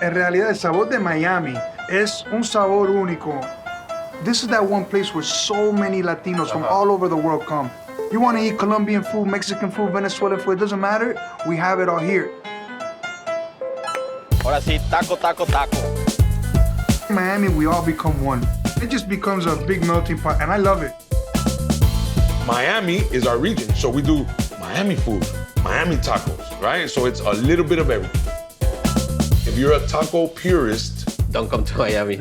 En realidad, el sabor de Miami es un sabor único. This is that one place where so many Latinos from all over the world come. You want to eat Colombian food, Mexican food, Venezuelan food, it doesn't matter. We have it all here. Ahora sí, taco, taco, taco. In Miami, we all become one. It just becomes a big melting pot, and I love it. Miami is our region, so we do Miami food, Miami tacos, right? So it's a little bit of everything. If you're a taco purist, Don't come to Miami.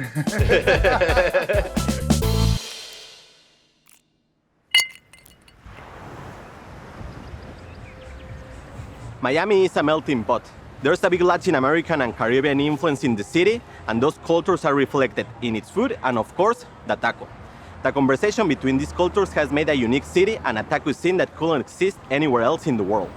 Miami is a melting pot. There's a big Latin American and Caribbean influence in the city, and those cultures are reflected in its food and, of course, the taco. The conversation between these cultures has made a unique city and a taco scene that couldn't exist anywhere else in the world.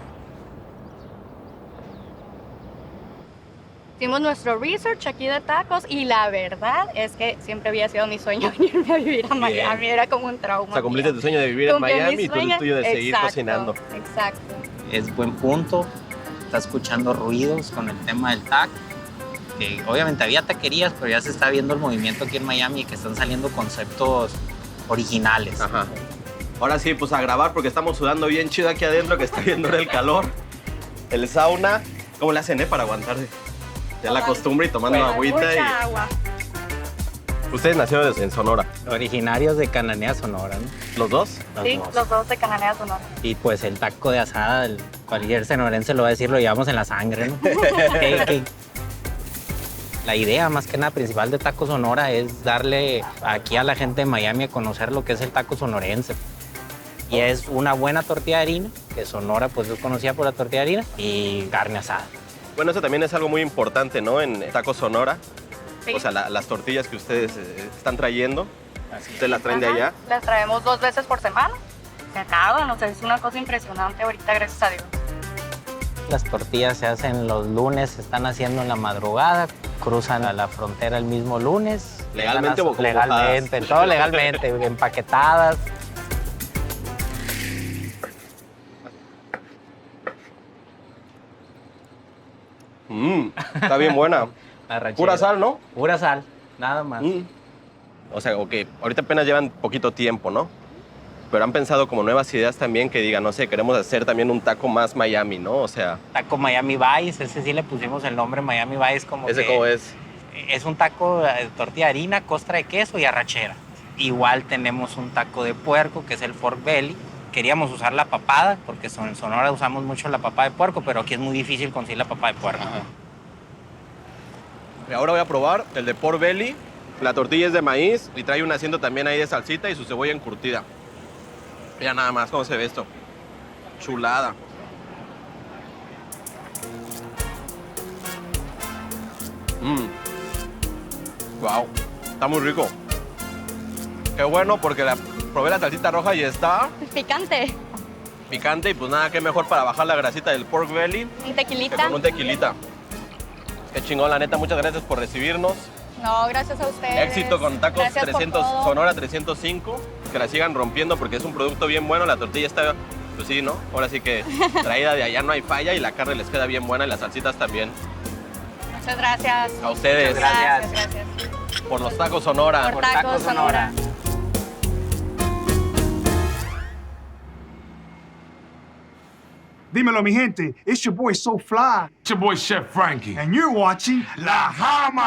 Hicimos nuestro research aquí de tacos y la verdad es que siempre había sido mi sueño venirme a vivir a Miami, era como un trauma. O sea, cumpliste tu sueño de vivir en Miami y tú el tuyo de seguir cocinando. Exacto. Es buen punto, está escuchando ruidos con el tema del taco. Que obviamente había taquerías, pero ya se está viendo el movimiento aquí en Miami y que están saliendo conceptos originales. Ajá. Ahora sí, pues a grabar porque estamos sudando bien chido aquí adentro, que está viendo el calor. El sauna, ¿cómo le hacen, para aguantarse? Ya la costumbre y tomando agüita. Mucha agua. Ustedes nacieron en Sonora. Originarios de Cananea, Sonora, ¿no? ¿Los dos? Sí, los dos de Cananea, Sonora. Y pues el taco de asada, cualquier sonorense lo va a decir, lo llevamos en la sangre, ¿no? Que la idea más que nada principal de Taco Sonora es darle aquí a la gente de Miami a conocer lo que es el taco sonorense. Y es una buena tortilla de harina, que Sonora pues es conocida por la tortilla de harina, y carne asada. Bueno, eso también es algo muy importante, ¿no? En Taco Sonora. Sí. O sea, las tortillas que ustedes están trayendo, ustedes las traen de Ajá. allá. Las traemos 2 veces por semana. Se acaban, o sea, es una cosa impresionante ahorita, gracias a Dios. Las tortillas se hacen los lunes, se están haciendo en la madrugada, cruzan a la frontera el mismo lunes. ¿Legalmente o como legalmente, mojadas? todo legalmente, empaquetadas. Está bien buena. Arrachera. Pura sal, ¿no? Pura sal, nada más. O sea, ok, ahorita apenas llevan poquito tiempo, ¿no? Pero han pensado como nuevas ideas también que digan, no sé, queremos hacer también un taco más Miami, ¿no? O sea... Taco Miami Vice, ese sí le pusimos el nombre Miami Vice como ¿Ese que cómo es? es un taco de tortilla de harina, costra de queso y arrachera. Igual tenemos un taco de puerco, que es el pork belly. Queríamos usar la papada, porque en Sonora usamos mucho la papa de puerco, pero aquí es muy difícil conseguir la papa de puerco. Ajá. Y ahora voy a probar el de pork belly. La tortilla es de maíz y trae un asiento también ahí de salsita y su cebolla encurtida. Mira nada más cómo se ve esto. Chulada. Wow, está muy rico. Qué bueno porque probé la salsita roja y está Picante. picante y pues nada, qué mejor para bajar la grasita del pork belly Un que tequilita. con un tequilita. Qué chingón, la neta, muchas gracias por recibirnos. No, gracias a ustedes. Éxito con Tacos Gracias por 300, todo. Sonora 305. Que la sigan rompiendo porque es un producto bien bueno. La tortilla está, pues sí, ¿no? Ahora sí que traída de allá no hay falla y la carne les queda bien buena y las salsitas también. Muchas gracias. A ustedes. Gracias, gracias. Por los Tacos Sonora. Por Tacos Sonora. Dímelo, mi gente. It's your boy So Fly, it's your boy Chef Frankie. and you're watching La Jama.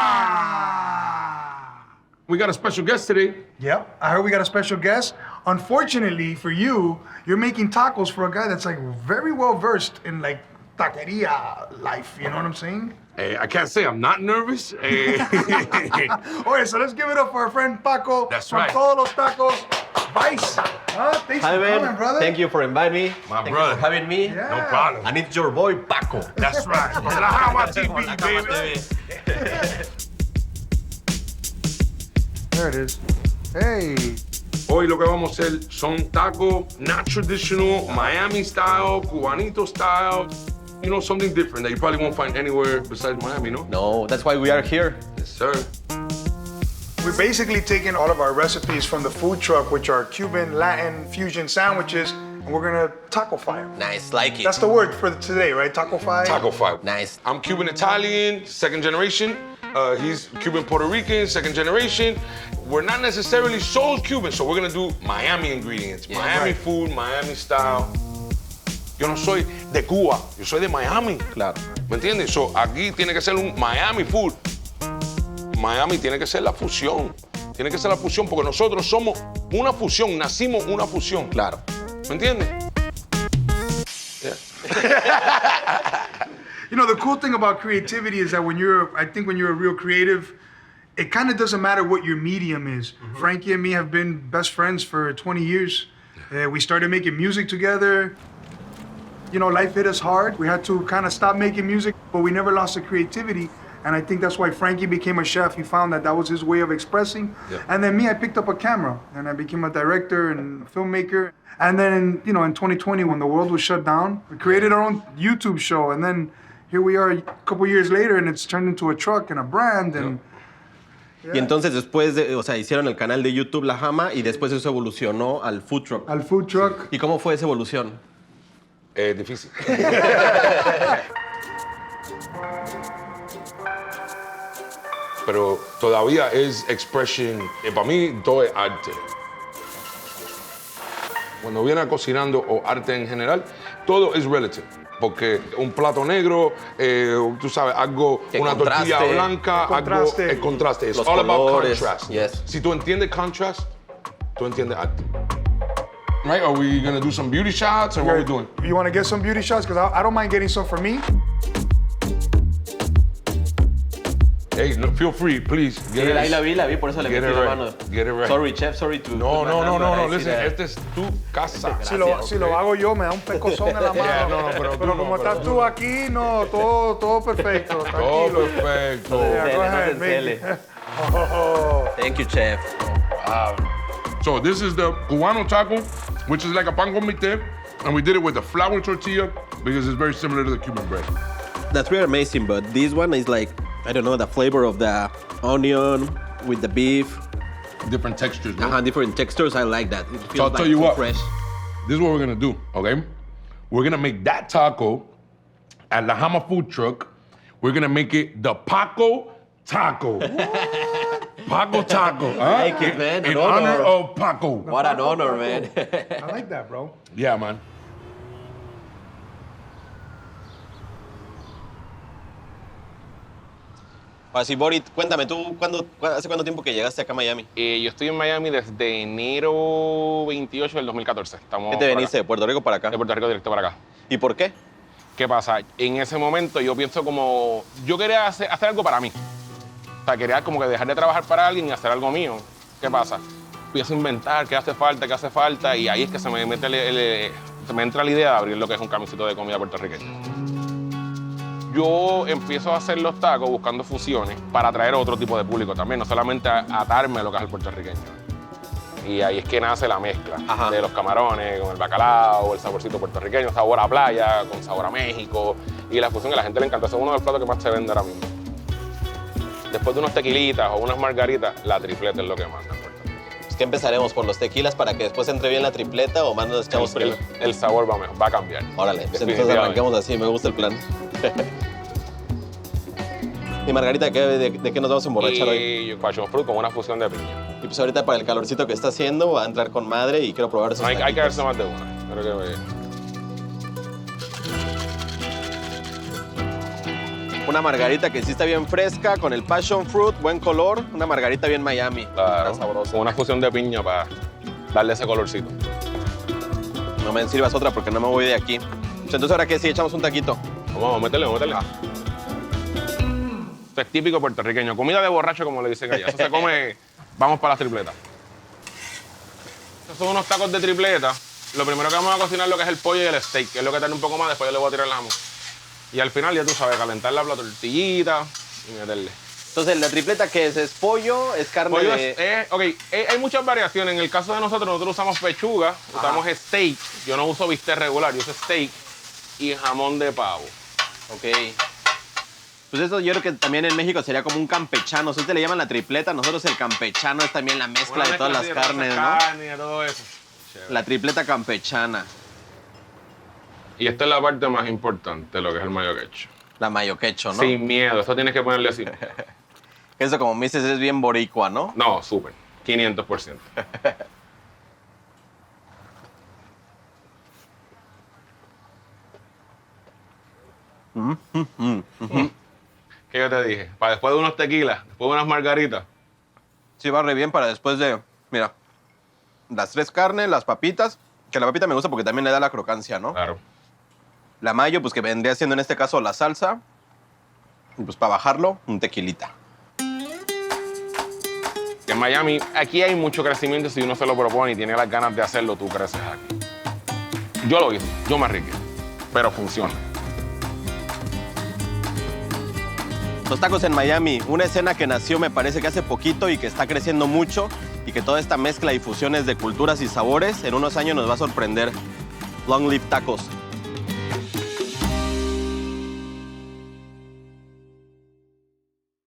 We got a special guest today. Yep, I heard we got a special guest. Unfortunately for you, you're making tacos for a guy that's like very well versed in like taqueria life. You know what I'm saying? I can't say I'm not nervous. Okay, so let's give it up for our friend Paco. That's from right. Todos los Tacos Vice. Thanks Hi, for man. coming, brother. Thank you for inviting me. My Thank brother. you for having me. Yeah. No problem. And it's your boy, Paco. That's right. It's La Jama TV, baby. There it is. Hey. Hoy lo que vamos a hacer son tacos not traditional, Miami style, Cubanito style. You know, something different that you probably won't find anywhere besides Miami, no? No, that's why we are here. Yes, sir. We're basically taking all of our recipes from the food truck, which are Cuban, Latin, fusion sandwiches, and we're gonna taco-fy them. Nice, like it. That's the word for today, right? Taco-fy? Taco fire. Nice. I'm Cuban Italian, second generation. He's Cuban Puerto Rican, second generation. We're not necessarily soul Cuban, so we're gonna do Miami ingredients, Yeah, Miami right. food, Miami style. Yo no soy de Cuba, yo soy de Miami. Claro. ¿Me entiendes? So, aquí tiene que ser un Miami food. Miami tiene que ser la fusión. Tiene que ser la fusión porque nosotros somos una fusión, nacimos una fusión. Claro. ¿Me entiendes? You know, the cool thing about creativity is that I think when you're a real creative, it kind of doesn't matter what your medium is. Frankie and me have been best friends for 20 years. We started making music together. You know, life hit us hard. We had to kind of stop making music, but we never lost the creativity. And I think that's why Frankie became a chef. He found that was his way of expressing. Yeah. And then me, I picked up a camera and I became a director and filmmaker. And then, you know, in 2020, when the world was shut down, we created our own YouTube show. And then here we are a couple years later and it's turned into a truck and a brand. And Y entonces después, o sea, hicieron el canal de YouTube La Jama y después eso evolucionó al food truck. al food truck. ¿Y cómo fue esa evolución? Difícil. Pero todavía es expression. Para mí todo es arte. Cuando viene a cocinando o arte en general, todo es relative. Porque un plato negro, tú sabes, algo, Que una contraste. tortilla blanca, El contraste. algo, el contraste. It's Los all about colores, contrast. yes. Si tú entiendes contrast, tú entiendes arte. Right? Are we gonna do some beauty shots or what are we doing? You want to get some beauty shots? Because I don't mind getting some for me. Hey, no, feel free, please. Get it. Ahí la vi, por eso le Get metí it la right. mano. Get it right. Sorry, chef, sorry to... No, put my no, no, hand, no, but no. I see Listen, that- esta es tu casa. Si lo hago yo, me da un pecozón en la mano. Yeah, no, pero tú no, como pero estás tú tú aquí, no, todo perfecto. Oh, Tranquilo. perfecto. Yeah, go Cele, no ahead, se make encele. it. Oh. Thank you, chef. So this is the cubano taco, which is like a pan con mité, and we did it with a flour tortilla because it's very similar to the Cuban bread. That's really amazing, but this one is like, I don't know, the flavor of the onion with the beef. Different textures, no? Different textures, I like that. It feels So I'll like tell you so what. fresh. This is what we're gonna do, okay? We're gonna make that taco at La Jama food truck. We're gonna make it the Paco Taco. Paco Taco. Huh? like it, man. In An honor. honor of Paco. What an honor, man. I like that, bro. Yeah, man. Así, Borit, cuéntame, ¿tú hace cuánto tiempo que llegaste acá a Miami? Yo estoy en Miami desde enero 28 del 2014. Estamos ¿Qué te por veniste acá. de Puerto Rico para acá? De Puerto Rico directo para acá. ¿Y por qué? ¿Qué pasa? En ese momento yo pienso como... Yo quería hacer algo para mí. O sea, quería como que dejar de trabajar para alguien y hacer algo mío. ¿Qué pasa? Empiezo a inventar qué hace falta, y ahí es que se me entra la idea de abrir lo que es un camioncito de comida puertorriqueña. Yo empiezo a hacer los tacos buscando fusiones para atraer otro tipo de público también, no solamente atarme a lo que es el puertorriqueño. Y ahí es que nace la mezcla Ajá. de los camarones con el bacalao, el saborcito puertorriqueño, sabor a playa, con sabor a México. Y la fusión que a la gente le encanta. Ese es uno de los platos que más se vende ahora mismo. Después de unos tequilitas o unas margaritas, la tripleta es lo que manda en Puerto Rico. Es que empezaremos por los tequilas para que después entre bien la tripleta o más nos echamos El sabor va mejor, va a cambiar. Órale, pues entonces Definitivamente. arranquemos así, me gusta el plan. Y Margarita, ¿de qué nos vamos a emborrachar hoy? Y passion fruit con una fusión de piña. Y pues ahorita para el calorcito que está haciendo va a entrar con madre y quiero probar esos Hay que taquitos. verse más de una. Creo que... Una margarita que sí está bien fresca, con el passion fruit, buen color. Una margarita bien Miami. Claro, Está sabrosa. con una fusión de piña para darle ese colorcito. No me sirvas otra porque no me voy de aquí. Pues entonces, ¿ahora qué? Sí, echamos un taquito. Vamos a meterle. Esto es típico puertorriqueño. Comida de borracho, como le dicen allá. Eso se come... Vamos para las tripletas. Estos son unos tacos de tripleta. Lo primero que vamos a cocinar es lo que es el pollo y el steak, que es lo que tarda un poco más, después yo le voy a tirar el jamón. Y al final, ya tú sabes, calentar la tortillita y meterle. Entonces, ¿la tripleta qué es? ¿Es pollo? ¿Es carne Pollo de...? hay muchas variaciones. En el caso de nosotros usamos pechuga, usamos steak. Yo no uso bistec regular, yo uso steak y jamón de pavo. Ok. Pues eso yo creo que también en México sería como un campechano. Ustedes le llaman la tripleta, nosotros el campechano es también la mezcla Una de todas las mezcla así carnes, de ¿no? carne y de todo eso. Chévere. La tripleta campechana. Y esta es la parte más importante, lo que es el mayo quecho. La mayo quecho, ¿no? Sin miedo, esto tienes que ponerle así. Eso, como me dices, es bien boricua, ¿no? No, súper, 500%. ¿Qué yo te dije? Para después de unos tequilas, después de unas margaritas. Sí, va re bien para después de, mira, las 3 carnes, las papitas, que la papita me gusta porque también le da la crocancia, ¿no? Claro. La mayo, pues que vendría siendo en este caso la salsa. Y pues para bajarlo, un tequilita. En Miami, aquí hay mucho crecimiento. Si uno se lo propone y tiene las ganas de hacerlo, tú creces aquí. Yo lo hice, yo me arriesgué, pero funciona. Los tacos en Miami, una escena que nació me parece que hace poquito y que está creciendo mucho y que toda esta mezcla y fusiones de culturas y sabores en unos años nos va a sorprender. Long Live Tacos.